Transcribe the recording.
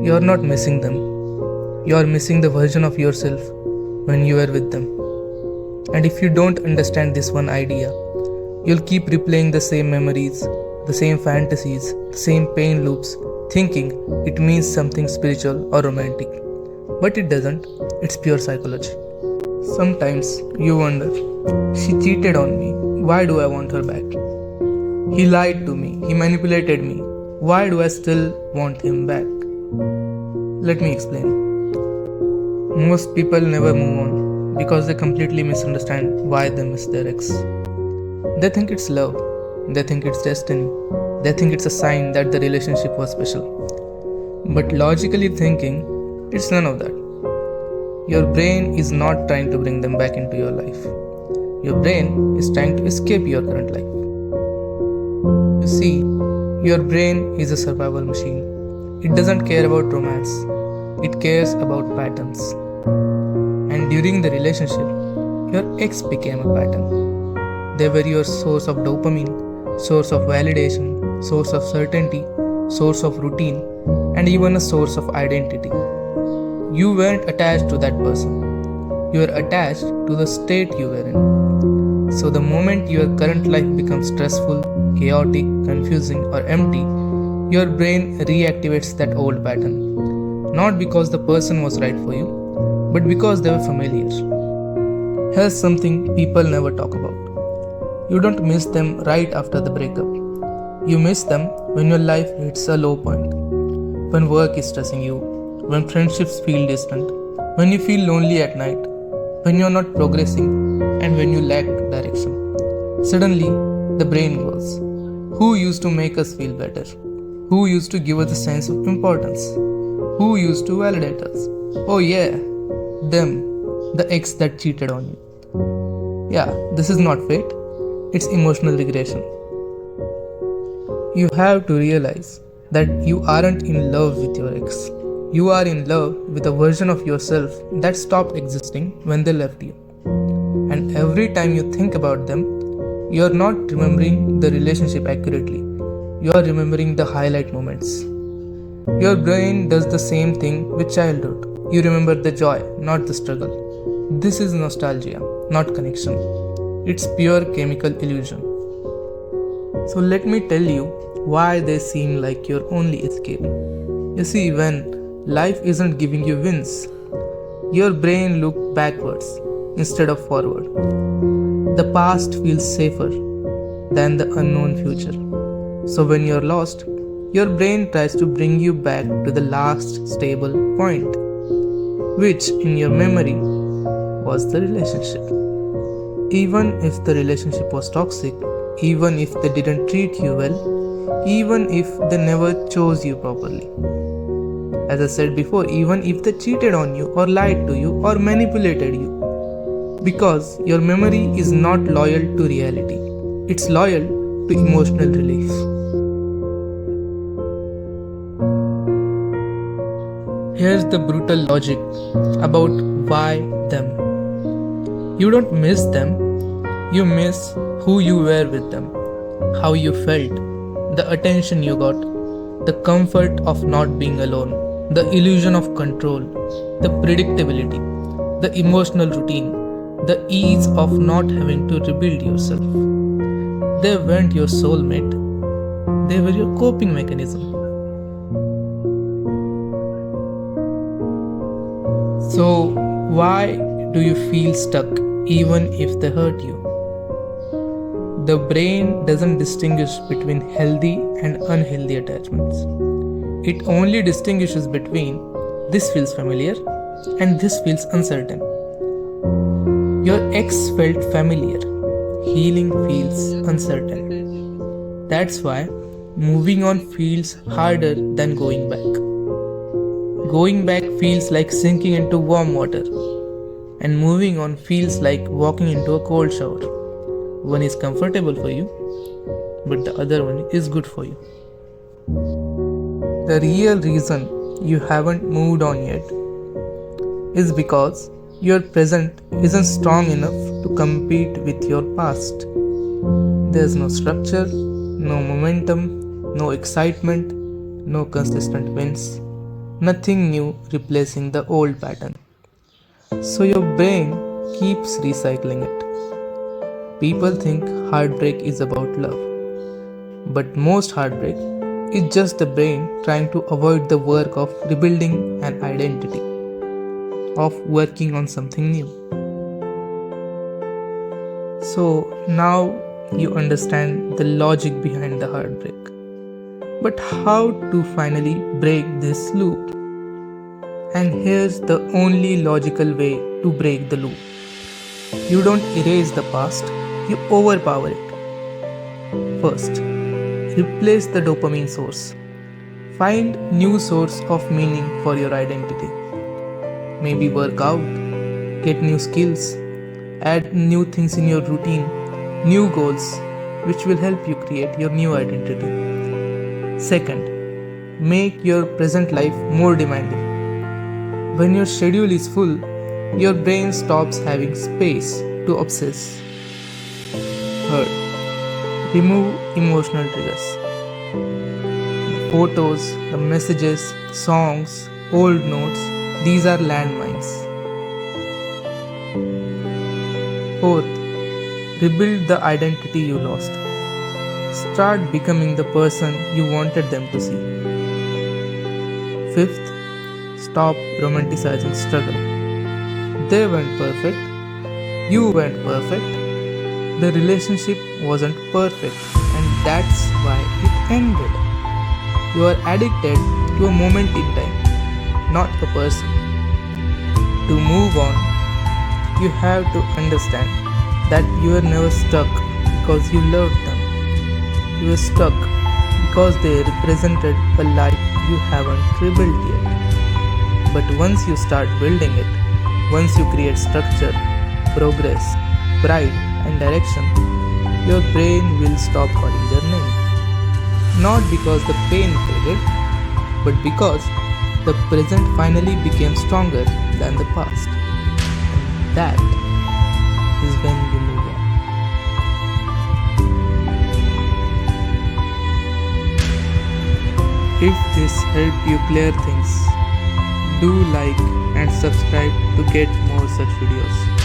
You're not missing them. You're missing the version of yourself when you were with them. And if you don't understand this one idea, you'll keep replaying the same memories, the same fantasies, the same pain loops, thinking it means something spiritual or romantic. But it doesn't, it's pure psychology. Sometimes you wonder, she cheated on me, why do I want her back? He lied to me, he manipulated me, why do I still want him back? Let me explain. Most people never move on because they completely misunderstand why they miss their ex. They think it's love, they think it's destiny, they think it's a sign that the relationship was special. But logically thinking, it's none of that. Your brain is not trying to bring them back into your life. Your brain is trying to escape your current life. You see, your brain is a survival machine. It doesn't care about romance. It cares about patterns. And during the relationship, your ex became a pattern. They were your source of dopamine, source of validation, source of certainty, source of routine, and even a source of identity. You weren't attached to that person. You were attached to the state you were in. So the moment your current life becomes stressful, chaotic, confusing, or empty, your brain reactivates that old pattern. Not because the person was right for you, but because they were familiar. Here's something people never talk about. You don't miss them right after the breakup. You miss them when your life hits a low point. When work is stressing you, when friendships feel distant, when you feel lonely at night, when you're not progressing, and when you lack direction. Suddenly, the brain goes, who used to make us feel better? Who used to give us a sense of importance? Who used to validate us? Oh yeah, them, the ex that cheated on you. Yeah, this is not fate, it's emotional regression. You have to realize that you aren't in love with your ex. You are in love with a version of yourself that stopped existing when they left you. And every time you think about them, you are not remembering the relationship accurately. You are remembering the highlight moments. Your brain does the same thing with childhood. You remember the joy, not the struggle. This is nostalgia, not connection. It's pure chemical illusion. So let me tell you why they seem like your only escape. You see, when life isn't giving you wins, your brain looks backwards instead of forward. The past feels safer than the unknown future. So when you're lost, your brain tries to bring you back to the last stable point, which in your memory was the relationship. Even if the relationship was toxic, even if they didn't treat you well, even if they never chose you properly. As I said before, even if they cheated on you or lied to you or manipulated you. Because your memory is not loyal to reality. It's loyal to emotional relief. Here's the brutal logic about why them. You don't miss them, you miss who you were with them, how you felt, the attention you got, the comfort of not being alone, the illusion of control, the predictability, the emotional routine, the ease of not having to rebuild yourself. They weren't your soulmate, they were your coping mechanism. So, why do you feel stuck even if they hurt you? The brain doesn't distinguish between healthy and unhealthy attachments. It only distinguishes between this feels familiar and this feels uncertain. Your ex felt familiar, healing feels uncertain. That's why moving on feels harder than going back. Going back feels like sinking into warm water, and moving on feels like walking into a cold shower. One is comfortable for you, but the other one is good for you. The real reason you haven't moved on yet is because your present isn't strong enough to compete with your past. There's no structure, no momentum, no excitement, no consistent wins. nothing new replacing the old pattern. So your brain keeps recycling it. People think heartbreak is about love, but most heartbreak is just the brain trying to avoid the work of rebuilding an identity, of working on something new. So now you understand the logic behind the heartbreak. But how to finally break this loop? And here's the only logical way to break the loop. You don't erase the past, you overpower it. First, replace the dopamine source. Find new source of meaning for your identity. Maybe work out, get new skills, add new things in your routine, new goals, which will help you create your new identity. Second, make your present life more demanding. When your schedule is full, your brain stops having space to obsess. Third, remove emotional triggers. The photos, the messages, songs, old notes, these are landmines. Fourth, rebuild the identity you lost. Start becoming the person you wanted them to see. Fifth, stop romanticizing struggle. They weren't perfect. You weren't perfect. The relationship wasn't perfect, and that's why it ended. You are addicted to a moment in time, not a person. To move on, you have to understand that you are never stuck because you loved them. You are stuck because they represented a life you haven't rebuilt yet. But once you start building it, once you create structure, progress, pride, and direction, your brain will stop calling their name. Not because the pain faded, but because the present finally became stronger than the past. And that is when you move on. If this helped you clear things, do like and subscribe to get more such videos.